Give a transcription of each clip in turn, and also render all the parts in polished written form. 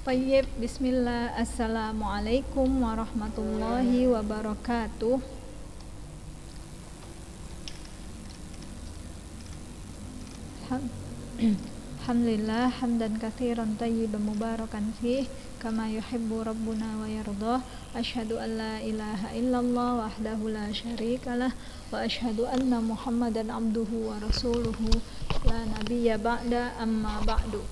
Tayyib, bismillah, assalamualaikum warahmatullahi wabarakatuh. Alhamdulillah, hamdan katsiran tayyiban mubarakan fih, kama yuhibbu rabbuna wa yardah. Asyhadu an la ilaha illallah wahdahu la syarikalah, wa asyhadu anna Muhammadan abduhu wa rasuluhu, la nabiyya ba'da, amma ba'du.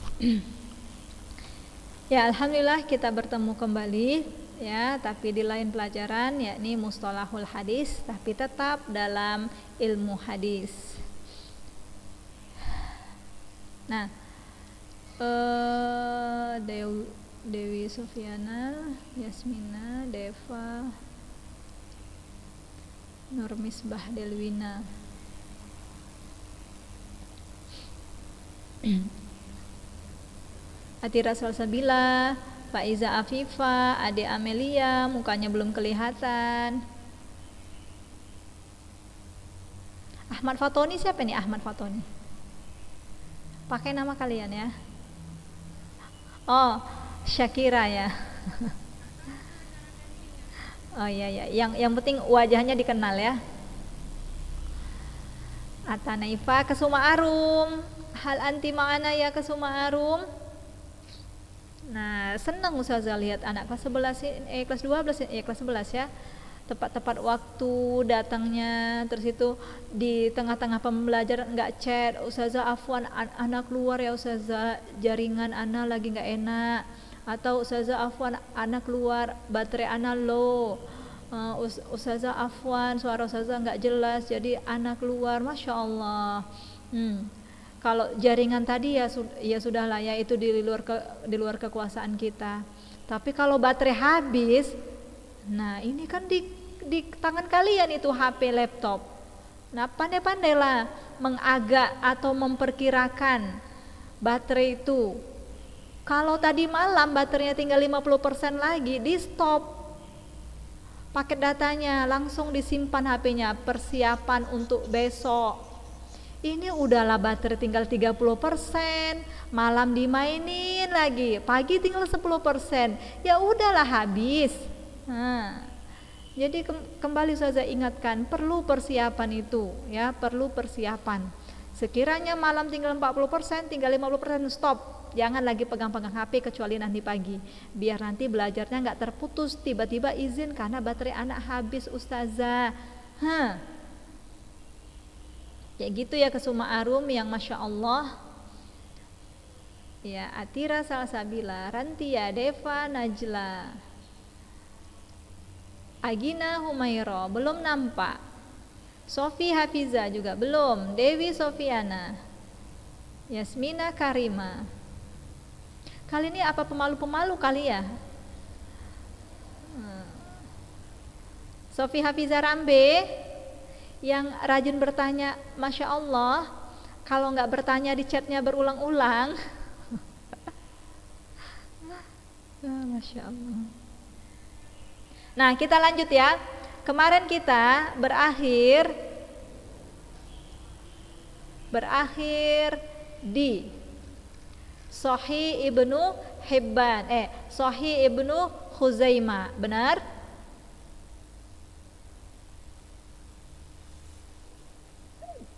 Ya, alhamdulillah kita bertemu kembali ya, tapi di lain pelajaran, yakni mustalahul hadis, tapi tetap dalam ilmu hadis. Nah, Dewi Sofiana, Yasmina, Deva, Nur Misbah Delwina. Atira Salsabila, Faiza Afifa, Ade Amelia, mukanya belum kelihatan. Ahmad Fatoni, siapa nih Ahmad Fatoni? Pakai nama kalian ya. Oh, Syakira ya. Oh iya ya, yang penting wajahnya dikenal ya. Atanaifa Kesuma Arum, hal anti ma'ana ya Kesuma Arum. Nah, senang Ustazah lihat anak kelas 11 kelas 12 kelas 11 ya. Tepat-tepat waktu datangnya, terus itu di tengah-tengah pembelajaran enggak chat, Ustazah afwan anak keluar ya Ustazah, jaringan anak lagi enggak enak, atau Ustazah afwan anak keluar baterai anak low. Ustazah afwan suara Ustazah enggak jelas jadi anak keluar, Masya Allah. Kalau jaringan tadi ya sudahlah ya, itu di luar kekuasaan kita. Tapi kalau baterai habis, nah ini kan di tangan kalian itu HP, laptop. Nah, pandai-pandailah mengagak atau memperkirakan baterai itu. Kalau tadi malam baterainya tinggal 50% lagi, di stop paket datanya, langsung disimpan HP-nya, persiapan untuk besok. Ini udahlah baterai tinggal 30%, malam dimainin lagi, pagi tinggal 10%, ya udahlah habis. Nah, jadi kembali saya ingatkan, perlu persiapan itu ya, perlu persiapan. Sekiranya malam tinggal 40%, tinggal 50%, stop. Jangan lagi pegang-pegang HP kecuali nanti pagi, biar nanti belajarnya nggak terputus, tiba-tiba izin karena baterai anak habis Ustazah. Kayak gitu ya Kesuma Arum yang Masya Allah ya. Atira Salsabila, Rantia, Deva, Najla, Agina Humairo belum nampak, Sofi Hafiza juga belum, Dewi Sofiana, Yasmina Karima. Kali ini apa pemalu-pemalu kali ya? Sofi Hafiza Rambe yang rajin bertanya, Masya Allah, kalau nggak bertanya di chatnya berulang-ulang. Masya Allah. Nah, kita lanjut ya. Kemarin kita berakhir di Sahih Ibnu Hibban, Sahih Ibnu Khuzaimah, benar?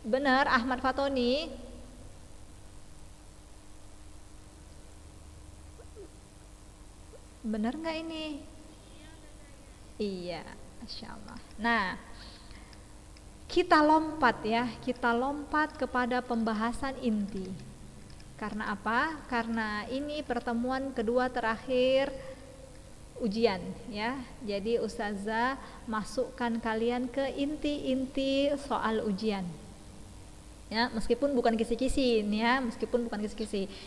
Benar, Ahmad Fatoni. Benar nggak ini? Iya, Masya Allah. Nah, kita lompat ya, kita lompat kepada pembahasan inti. Karena apa? Karena ini pertemuan kedua terakhir ujian ya. Jadi Ustazah masukkan kalian ke inti-inti soal ujian. Ya, meskipun bukan kisi-kisi ya,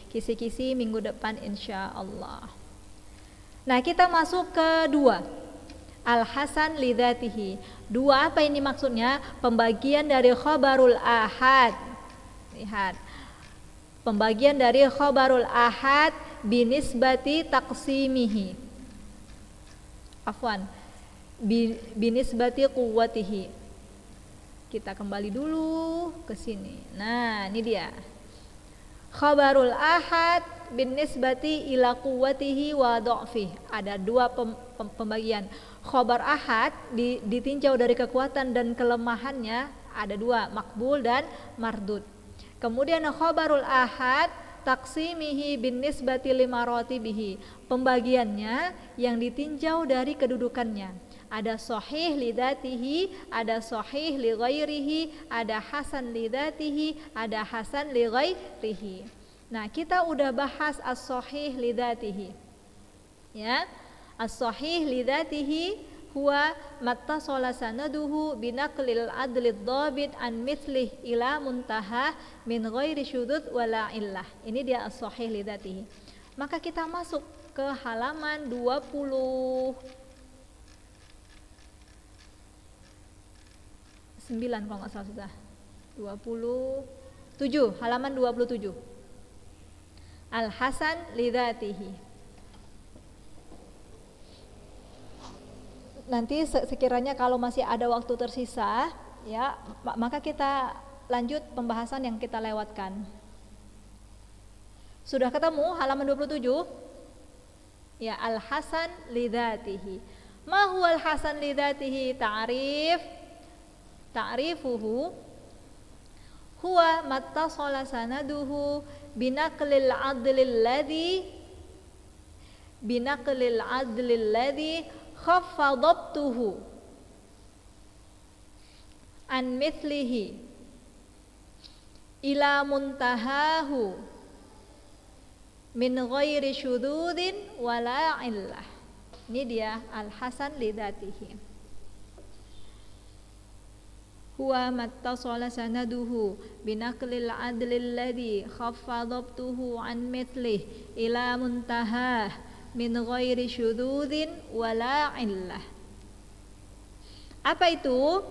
kisi-kisi minggu depan insya Allah. Nah, kita masuk ke 2 Al-Hasan lidzatihi. 2 apa ini maksudnya? Pembagian dari khabarul ahad. Lihat, pembagian dari khabarul ahad binisbati taqsimihi, afwan, binisbati quwwatihi. Kita kembali dulu ke sini. Nah, ini dia. Khabarul ahad bin nisbati ila quwwatihi wa dha'fih. Ada dua pembagian. Khabar ahad ditinjau dari kekuatan dan kelemahannya, ada dua, makbul dan mardud. Kemudian khabarul ahad taksimihi bin nisbati lima rotibihi, pembagiannya yang ditinjau dari kedudukannya. Ada sahih lidatihi, ada sahih li ghairihi, ada hasan lidatihi, ada hasan li ghairihi. Nah, kita udah bahas as-sahih lidatihi. Ya, as-sahih lidatihi huwa mattasala sanaduhu binaqlil adlid dhabit an mithlih ila muntaha min ghairi syudud wala illah. Ini dia as-sahih lidatihi. Maka kita masuk ke halaman 29 kalau nggak salah, sudah 27, halaman 27. Al-hasan lidatihi. Nanti sekiranya kalau masih ada waktu tersisa, ya, maka kita lanjut pembahasan yang kita lewatkan. Sudah ketemu halaman 27? Ya, al-hasan lidatihi. Ma huwa al-hasan lidatihi? Ta'rifuhu huwa mattasala sanaduhu binaqlil adlil ladhi khaffa dhabtuhu an mithlihi ila muntahahu min ghairi syududin wala illah. Ini dia al-hasan lidatihi. Huwa mattasala sanaduhu binaqlil adlil ladhi khaffa dhabtuhu an mithlih ila muntahah min ghairi syududin wala illah. Apa itu?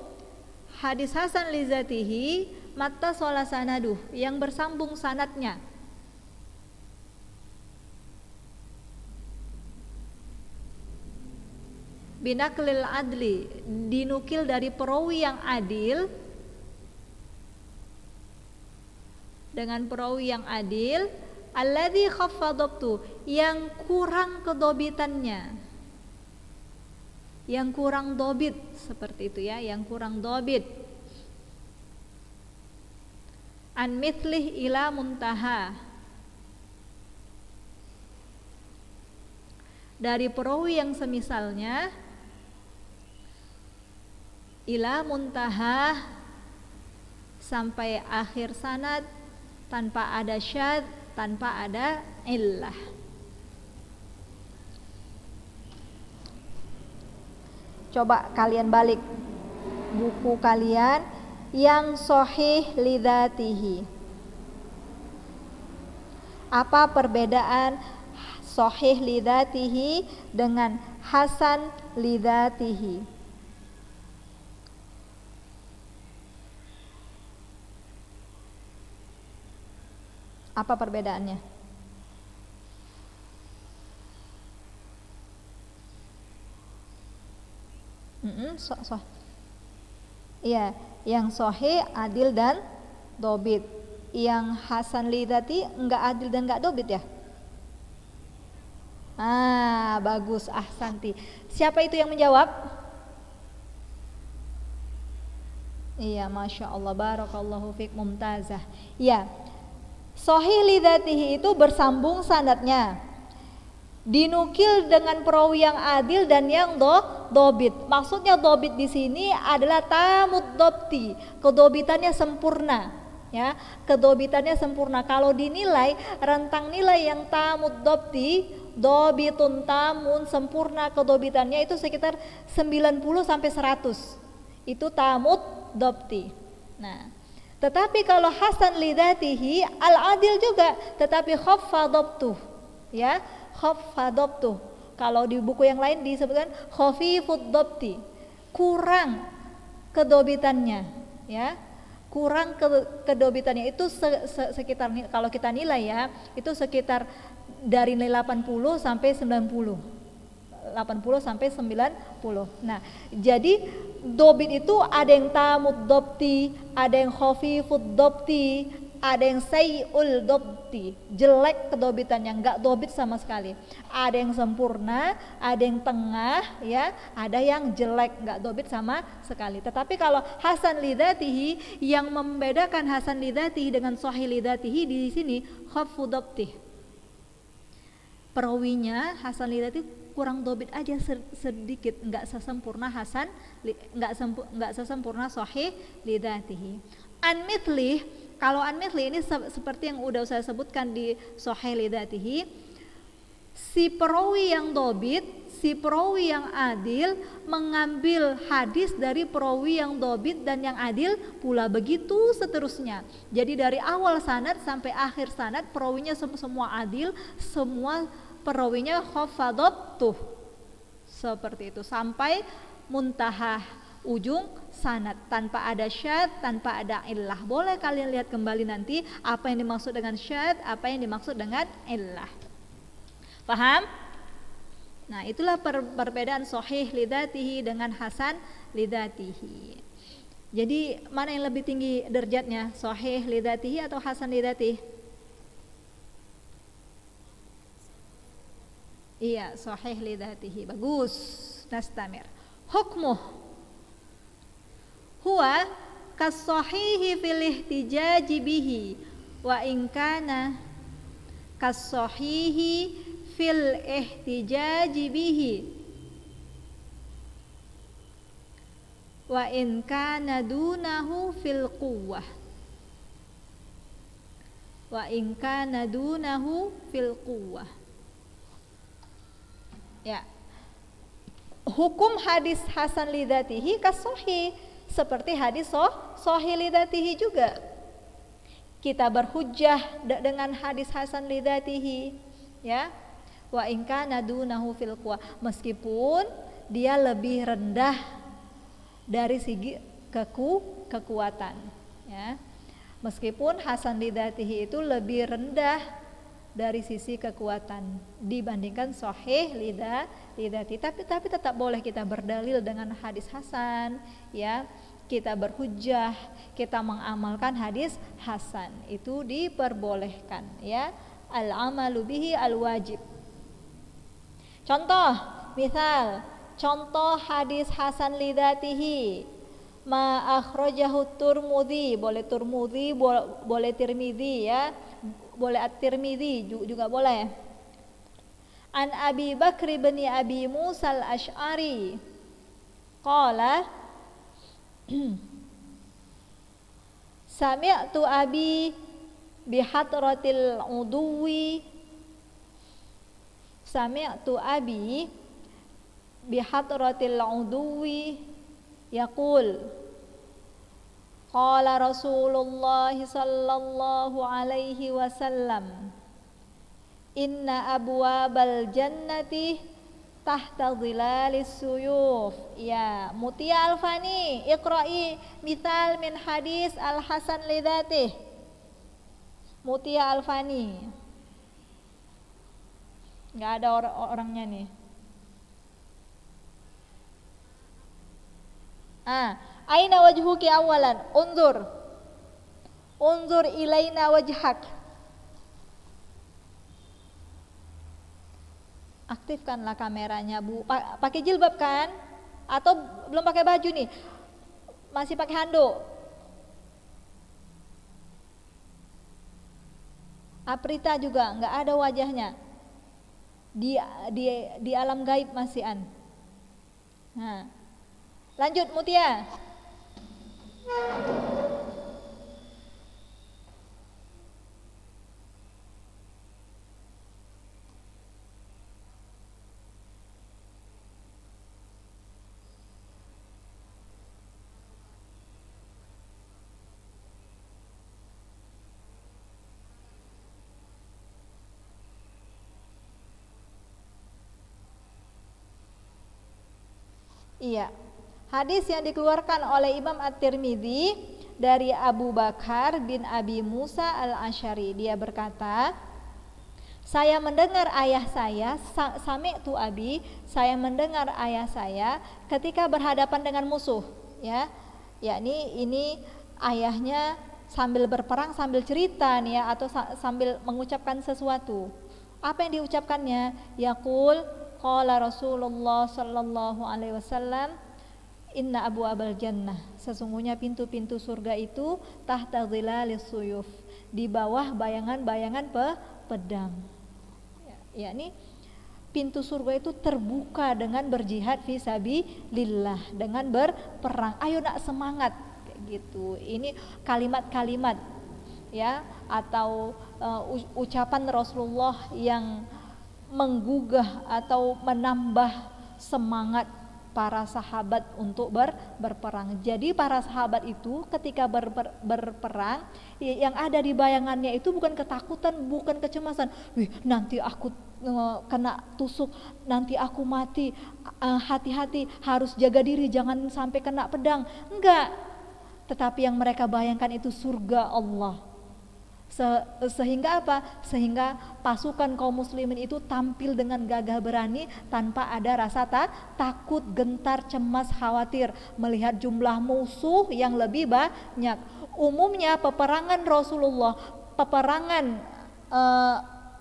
Hadis hasan lizatihi mattasala sanaduh, yang bersambung sanadnya. Binaklil adli, dinukil dari perawi yang adil, dengan perawi yang adil, alladzi khaffa dhabtu, yang kurang kedobitannya, yang kurang dobit, seperti itu ya, yang kurang dobit. An mithlih ila muntaha, dari perawi yang semisalnya, ila muntaha, sampai akhir sanad, tanpa ada syadz, tanpa ada illah. Coba kalian balik buku kalian yang sahih lidzatihi. Apa perbedaan sahih lidzatihi dengan hasan lidzatihi? Apa perbedaannya? Iya, yang sahih adil dan dobit. Yang hasan lidzati enggak adil dan enggak dobit ya? Ah, bagus, ahsanti. Siapa itu yang menjawab? Iya, masya Allah, barakallahu fiik, mumtazah. Ya, sahih lidzatihi itu bersambung sanadnya, dinukil dengan perawi yang adil dan yang dobit. Maksudnya dobit di sini adalah tamud dobti, kedobitannya sempurna. Ya, kedobitannya sempurna. Kalau dinilai rentang nilai yang tamud dobti, dobitun tamun, sempurna kedobitannya itu sekitar 90 sampai 100. Itu tamud dobti. Nah, tetapi kalau hasan lidzatihi al-adil juga, tetapi khaffa dhabtuh, ya, khaffa dhabtuh. Kalau di buku yang lain disebutkan khafifud dhabti, kurang kedobitannya, ya. Kurang kedobitannya itu sekitar, kalau kita nilai ya, itu sekitar dari nilai 80 sampai 90. 80 sampai 90. Nah, jadi dobit itu ada yang tamud dobti, ada yang khafifud dobti, ada yang sayyi'ul dobti, jelek kedobitannya, nggak dobit sama sekali. Ada yang sempurna, ada yang tengah, ya, ada yang jelek, nggak dobit sama sekali. Tetapi kalau hasan lidzatihi, yang membedakan hasan lidzatihi dengan sahih lidzatihi di sini khaffu dobti. Perawinya hasan lidzatihi kurang dobit aja sedikit, nggak sesempurna hasan, nggak sesempurna sahih lidzatihi. An-mithlih, kalau an-mithlih ini seperti yang udah saya sebutkan di sahih lidzatihi, si perawi yang dobit, si perawi yang adil mengambil hadis dari perawi yang dobit dan yang adil pula, begitu seterusnya. Jadi dari awal sanad sampai akhir sanad perawinya semua adil, semua perawinya khafadabtuh, seperti itu sampai muntaha ujung sanad, tanpa ada syad, tanpa ada illah. Boleh kalian lihat kembali nanti apa yang dimaksud dengan syad, apa yang dimaksud dengan illah. Paham? Nah, itulah perbedaan sahih lidzatihi dengan hasan lidzatihi. Jadi mana yang lebih tinggi derajatnya, sahih lidzatihi atau hasan lidzatihi? Iya, sahih lidzatihi. Bagus. Nastamir. Hukmuh huwa kas-sahihi fil ihtijaji bihi wa in kana kas-sahihi fil ihtijaji bihi wa in kana dunahu fil quwwah wa in kana dunahu fil quwwah. Ya. Hukum hadis hasan lidzatihi kas-sahih, seperti hadis sahih lidzatihi juga. Kita berhujjah dengan hadis hasan lidzatihi, ya. Wa in kana dunahu fil quwwah, meskipun dia lebih rendah dari segi kekuatan, ya. Meskipun hasan lidzatihi itu lebih rendah dari sisi kekuatan dibandingkan sahih lidzati, tapi tetap boleh kita berdalil dengan hadis hasan, ya. Kita berhujjah, kita mengamalkan hadis hasan, itu diperbolehkan, ya. Al-amalu bihi al-wajib. Contoh, misal contoh hadis hasan lidzatihi ma akhrajahu Tirmidzi, boleh Tirmidzi, boleh Tirmidzi, ya. Boleh At-Tirmidzi juga boleh. An Abi Bakr bin Abi Musa al-Asy'ari qala sami'tu abi bihadratil uduwi sami'tu abi bihadratil uduwi yaqul qala Rasulullah sallallahu alaihi wasallam inna abwabal jannati tahta dhilalis suyuf. Ya, Mutia Alfani, iqra'i mithal min hadis al-hasan lidzatih. Mutia Alfani. Enggak ada orangnya nih. Aina wajhuki awalan? Unzur ilaina wajhak. Aktifkanlah kameranya, Bu. Pakai jilbab kan? Atau belum pakai baju nih? Masih pakai handuk? Aprita juga nggak ada wajahnya. Di alam gaib masih an. Nah, lanjut Mutia. Iya. Hadis yang dikeluarkan oleh Imam At-Tirmidzi dari Abu Bakar bin Abi Musa al-Asy'ari. Dia berkata, saya mendengar ayah saya, sami'tu abi, saya mendengar ayah saya ketika berhadapan dengan musuh, ya. Yakni ini ayahnya sambil berperang sambil cerita nih ya, atau sambil mengucapkan sesuatu. Apa yang diucapkannya? Yaqul qala Rasulullah sallallahu alaihi wasallam, inna abwabal jannah, sesungguhnya pintu-pintu surga itu tahta dhilalis suyuf, di bawah bayangan-bayangan pedang. Ya, ini pintu surga itu terbuka dengan berjihad fisabilillah, dengan berperang. Ayo nak semangat kayak gitu. Ini kalimat-kalimat ya, atau ucapan Rasulullah yang menggugah atau menambah semangat para sahabat untuk berperang. Jadi para sahabat itu ketika berperang, yang ada di bayangannya itu bukan ketakutan, bukan kecemasan. Wih, nanti aku kena tusuk, nanti aku mati, hati-hati, harus jaga diri jangan sampai kena pedang. Enggak. Tetapi yang mereka bayangkan itu surga Allah. Sehingga apa? Sehingga pasukan kaum muslimin itu tampil dengan gagah berani tanpa ada rasa takut, gentar, cemas, khawatir melihat jumlah musuh yang lebih banyak. Umumnya peperangan Rasulullah, peperangan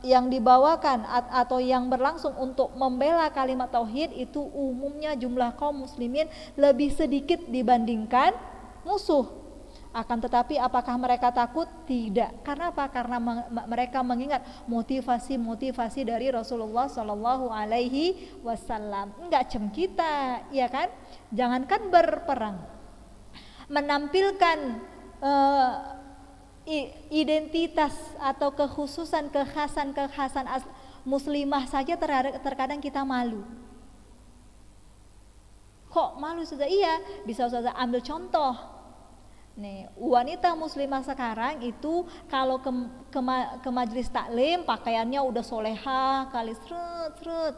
yang dibawakan atau yang berlangsung untuk membela kalimat tauhid itu umumnya jumlah kaum muslimin lebih sedikit dibandingkan musuh. Akan tetapi apakah mereka takut? Tidak. Karena apa? Karena mereka mengingat motivasi-motivasi dari Rasulullah Shallallahu Alaihi Wasallam. Enggak cem kita, ya kan? Jangankan berperang, menampilkan identitas atau kekhasan muslimah saja terkadang kita malu. Kok malu sudah? Iya, bisa Ustazah ambil contoh. Nih, wanita muslimah sekarang itu kalau ke majelis taklim pakaiannya udah soleha kali seret,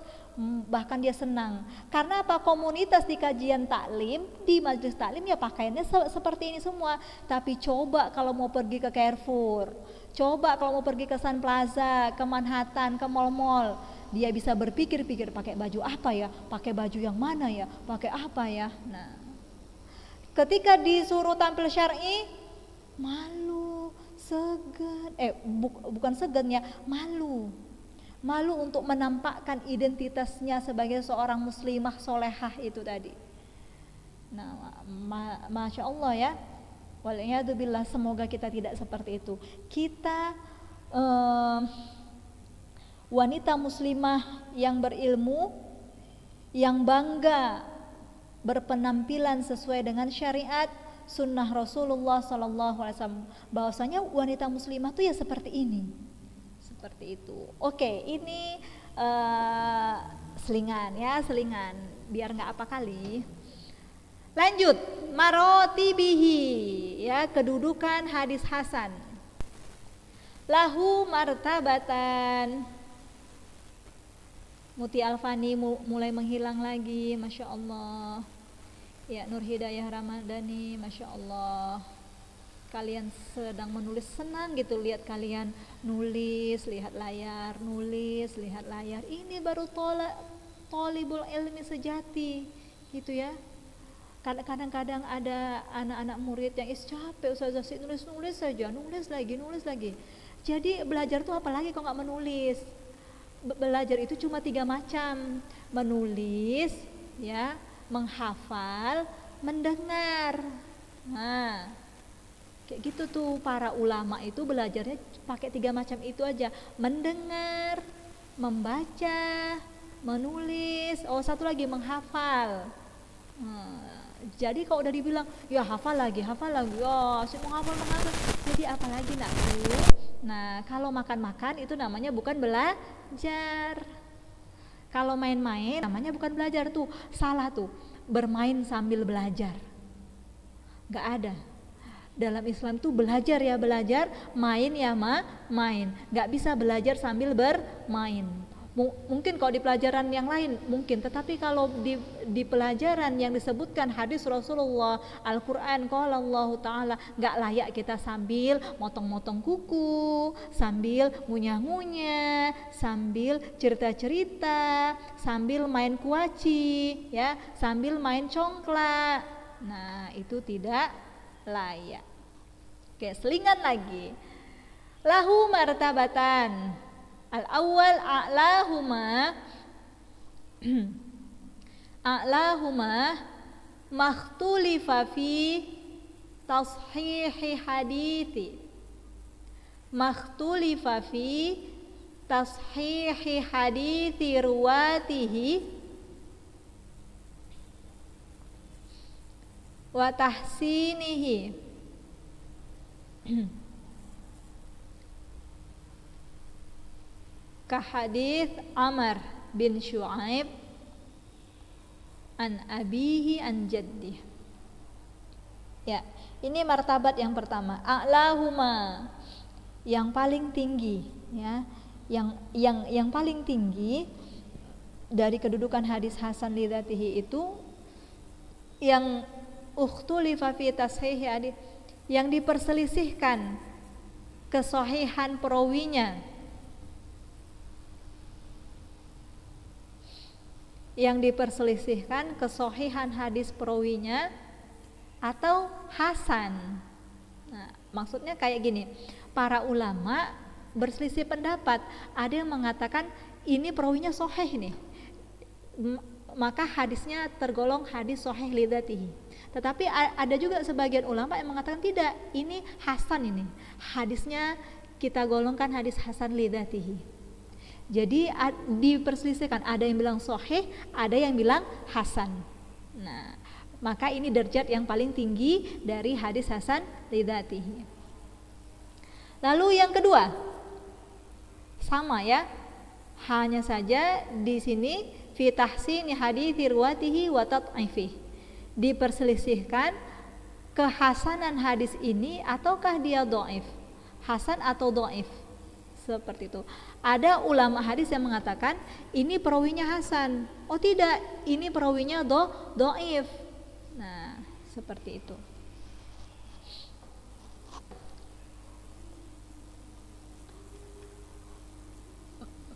bahkan dia senang. Karena apa? Komunitas di kajian taklim, di majelis taklim ya pakaiannya seperti ini semua. Tapi coba kalau mau pergi ke Carrefour, coba kalau mau pergi ke Sun Plaza, ke Manhattan, ke mall-mall, dia bisa berpikir-pikir pakai baju apa ya, pakai baju yang mana ya, pakai apa ya. Nah, ketika disuruh tampil syar'i, malu, segan, bukan segan ya, malu untuk menampakkan identitasnya sebagai seorang muslimah solehah itu tadi. Nah, masya Allah ya, waliyadzubillah, semoga kita tidak seperti itu. Kita wanita muslimah yang berilmu, yang bangga berpenampilan sesuai dengan syariat sunnah Rasulullah Sallallahu Alaihi Wasallam, bahwasanya wanita muslimah tuh ya seperti ini, seperti itu. Oke, ini selingan ya, selingan biar nggak apa kali. Lanjut, marotibihi ya, kedudukan hadis hasan. Lahu martabatan. Muti Alfani mulai menghilang lagi, masya Allah. Ya, Nur Hidayah Ramadhani, masya Allah. Kalian sedang menulis, senang gitu lihat kalian nulis, lihat layar, nulis, lihat layar. Ini baru tolibul ilmi sejati, gitu ya. Kadang-kadang ada anak-anak murid yang capek Ustazah sih nulis saja, nulis lagi. Jadi belajar tuh apalagi kalau nggak menulis. Belajar itu cuma 3 macam, menulis, ya, menghafal, mendengar. Nah, kayak gitu tuh para ulama itu belajarnya pakai 3 macam itu aja, mendengar, membaca, menulis. Oh, satu lagi menghafal. Jadi kalau udah dibilang ya hafal lagi, oh si menghafal. Jadi apalagi nak tuh? Nah, kalau makan-makan itu namanya bukan belajar. Kalau main-main namanya bukan belajar, tuh salah tuh, bermain sambil belajar. Gak ada. Dalam Islam tuh belajar ya belajar, main ya main. Gak bisa belajar sambil bermain. Mungkin kalau di pelajaran yang lain mungkin, tetapi kalau di pelajaran yang disebutkan hadis Rasulullah, Al-Quran, qala Allah Ta'ala, gak layak kita sambil motong-motong kuku, sambil ngunyah-ngunyah, sambil cerita-cerita, sambil main kuaci, ya, sambil main congklak. Nah, itu tidak layak. Oke, selingan lagi. Lahu martabatan. Al-awwal a'lahuma makhtulifa fi tashihi hadithi. Makhtulifa fi tashihi hadithi ruwatihi wa tahsinihi. Ka hadits Amr bin Syu'aib an abihi an jaddih. Ya, ini martabat yang pertama. A'lahuma, yang paling tinggi, ya. Yang paling tinggi dari kedudukan hadis hasan li dzatihi itu yang ukhtulifa fi tashih hadis, yang diperselisihkan kesahihan perawinya, yang diperselisihkan kesahihan hadis perawinya atau hasan. Nah, maksudnya kayak gini, para ulama berselisih pendapat. Ada yang mengatakan ini perawinya sahih nih, maka hadisnya tergolong hadis sahih li dzatihi. Tetapi ada juga sebagian ulama yang mengatakan tidak, ini hasan, ini hadisnya kita golongkan hadis hasan li dzatihi. Jadi diperselisihkan, ada yang bilang sahih, ada yang bilang hasan. Nah, maka ini derajat yang paling tinggi dari hadis hasan li dzatihi. Lalu yang kedua, sama ya, hanya saja di sini fi tahsini hadithi ruwatihi wa tad'ifi, diperselisihkan kehasanan hadis ini ataukah dia dhaif, hasan atau dhaif, seperti itu. Ada ulama hadis yang mengatakan ini perawinya hasan, oh tidak, ini perawinya dhaif. Nah, seperti itu.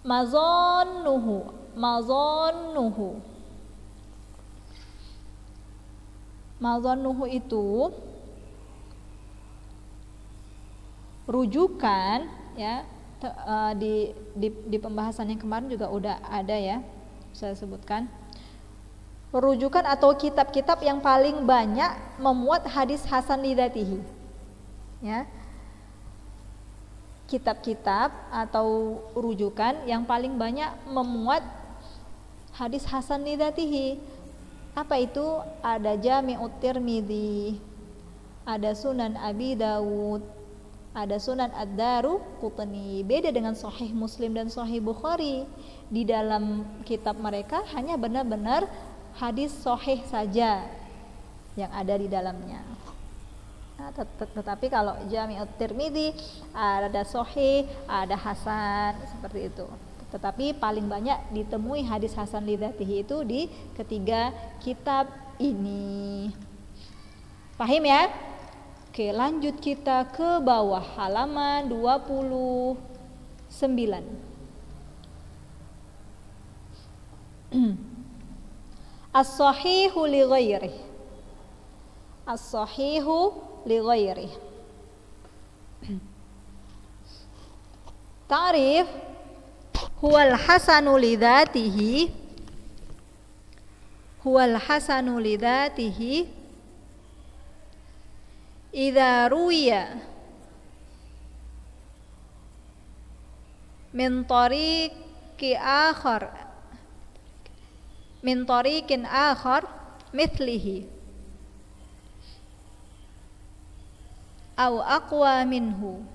Mazannuhu itu rujukan, ya. Di pembahasan yang kemarin juga udah ada ya, saya sebutkan rujukan atau kitab-kitab yang paling banyak memuat hadis hasan li dzatihi, ya. Kitab-kitab atau rujukan yang paling banyak memuat hadis hasan li dzatihi. Apa itu? Ada Jami'ut Tirmidzi, ada Sunan Abi Dawud, ada Sunan Ad-Daruqutni. Beda dengan Sahih Muslim dan Sahih Bukhari. Di dalam kitab mereka hanya benar-benar hadis sahih saja yang ada di dalamnya. Nah, tetapi kalau Jami'ut Tirmidzi ada sahih, ada hasan, seperti itu. Tetapi paling banyak ditemui hadis hasan li dzatihi itu di ketiga kitab ini. Paham ya? Oke, lanjut kita ke bawah halaman 29. As-sahihu li ghairihi. As-sahihu li ghairihi. Ta'rif huwal hasanu li dzatihi. Huwal hasanu li dzatihi idza ruwiya min tariqi akhar min tariqin akhar mithlihi aw aqwa minhu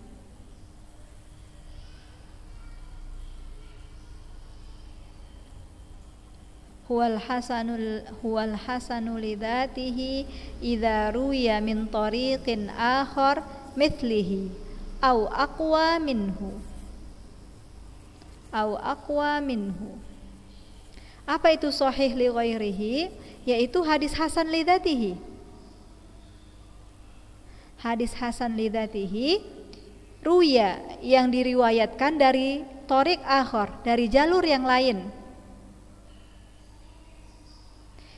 huwal hasanu li dzatihi idza ruwiya min tariqin akhar mithlihi aw aqwa minhu. Apa itu sahih li ghairihi? Yaitu hadis hasan li dzatihi. Hadis hasan li dzatihi ruya, yang diriwayatkan dari tariq akhar, dari jalur yang lain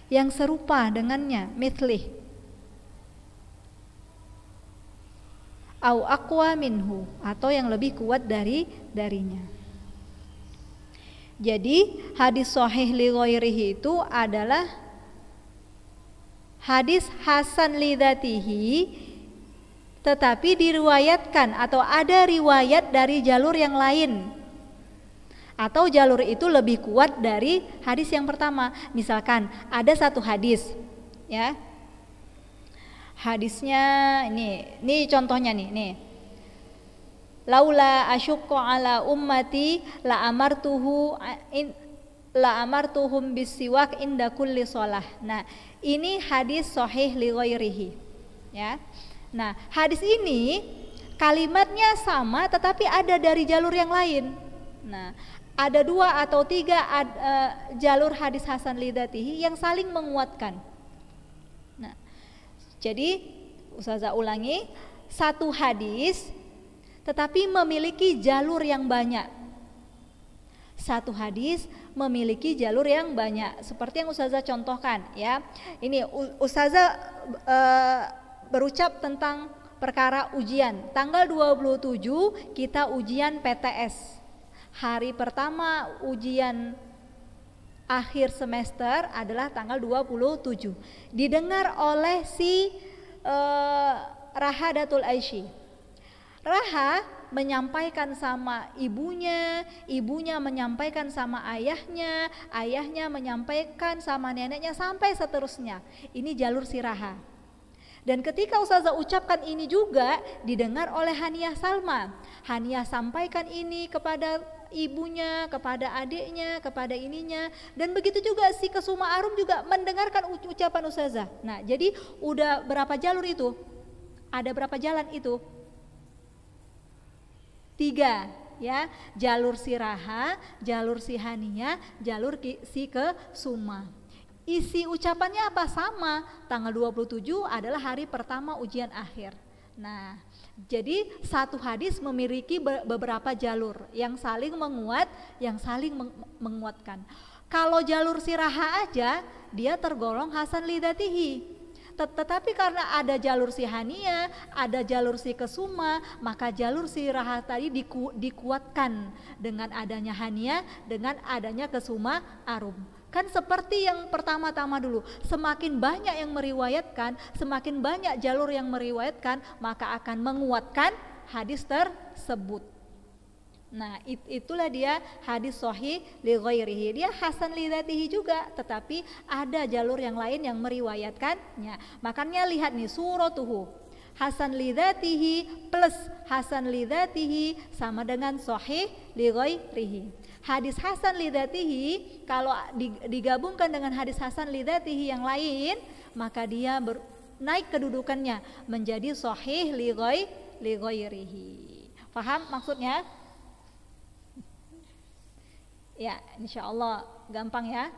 yang serupa dengannya, mithlih, au aqwa minhu, atau yang lebih kuat darinya. Jadi hadis sahih li ghairihi itu adalah hadis hasan li dzatihi, tetapi diriwayatkan atau ada riwayat dari jalur yang lain, atau jalur itu lebih kuat dari hadis yang pertama. Misalkan ada satu hadis, ya, hadisnya ini contohnya nih. Laula asyukku ala ummati la amartuhum bisiwak inda kulli shalah. Nah, ini hadis sahih li ghairihi, ya. Nah, hadis ini kalimatnya sama tetapi ada dari jalur yang lain. Nah, ada 2 atau 3 jalur hadis hasan li dzatihi yang saling menguatkan. Nah, jadi Ustazah ulangi, satu hadis tetapi memiliki jalur yang banyak. Satu hadis memiliki jalur yang banyak, seperti yang Ustazah contohkan, ya. Ini Ustazah berucap tentang perkara ujian. Tanggal 27 kita ujian PTS. Hari pertama ujian akhir semester adalah tanggal 27. Didengar oleh si Rahadatul Aisy. Raha menyampaikan sama ibunya, ibunya menyampaikan sama ayahnya, ayahnya menyampaikan sama neneknya, sampai seterusnya. Ini jalur si Raha. Dan ketika Ustazah ucapkan ini juga didengar oleh Haniah Salma. Haniah sampaikan ini kepada ibunya, kepada adiknya, kepada ininya, dan begitu juga si Kesuma Arum juga mendengarkan ucapan Ustazah. Nah, jadi udah berapa jalur itu? Ada berapa jalan itu? 3, ya. Jalur si Raha, jalur si Haniah, jalur si Kesuma. Isi ucapannya apa? Sama. Tanggal 27 adalah hari pertama ujian akhir. Nah, jadi satu hadis memiliki beberapa jalur yang saling menguat, yang saling menguatkan. Kalau jalur si Raha aja, dia tergolong hasan li dzatihi. Tetapi karena ada jalur si Haniah, ada jalur si Kesuma, maka jalur si Raha tadi dikuatkan dengan adanya Haniah, dengan adanya Kesuma Arum. Kan seperti yang pertama-tama dulu, semakin banyak yang meriwayatkan, semakin banyak jalur yang meriwayatkan, maka akan menguatkan hadis tersebut. Nah, itulah dia hadis sahih li ghairihi. Dia hasan li dzatihi juga, tetapi ada jalur yang lain yang meriwayatkannya. Makanya lihat nih suratuhu. Hasan li dzatihi plus hasan li dzatihi sama dengan sahih li ghairihi. Hadis hasan li dzatihi kalau digabungkan dengan hadis hasan li dzatihi yang lain, maka dia naik kedudukannya menjadi sahih li ghairihi. Paham maksudnya? Ya, insya Allah gampang ya.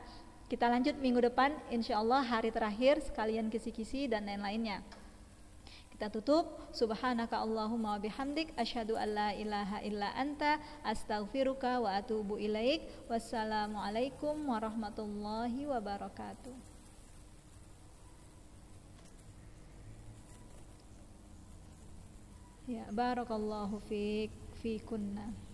Kita lanjut minggu depan, insya Allah hari terakhir sekalian kisi-kisi dan lain-lainnya. Kita tutup. Subhanaka Allahumma wa bihamdik, asyhadu an la ilaha illa anta, astaghfiruka wa atubu ilaik. Wassalamualaikum warahmatullahi wabarakatuh. Ya, barakallahu fiikunna.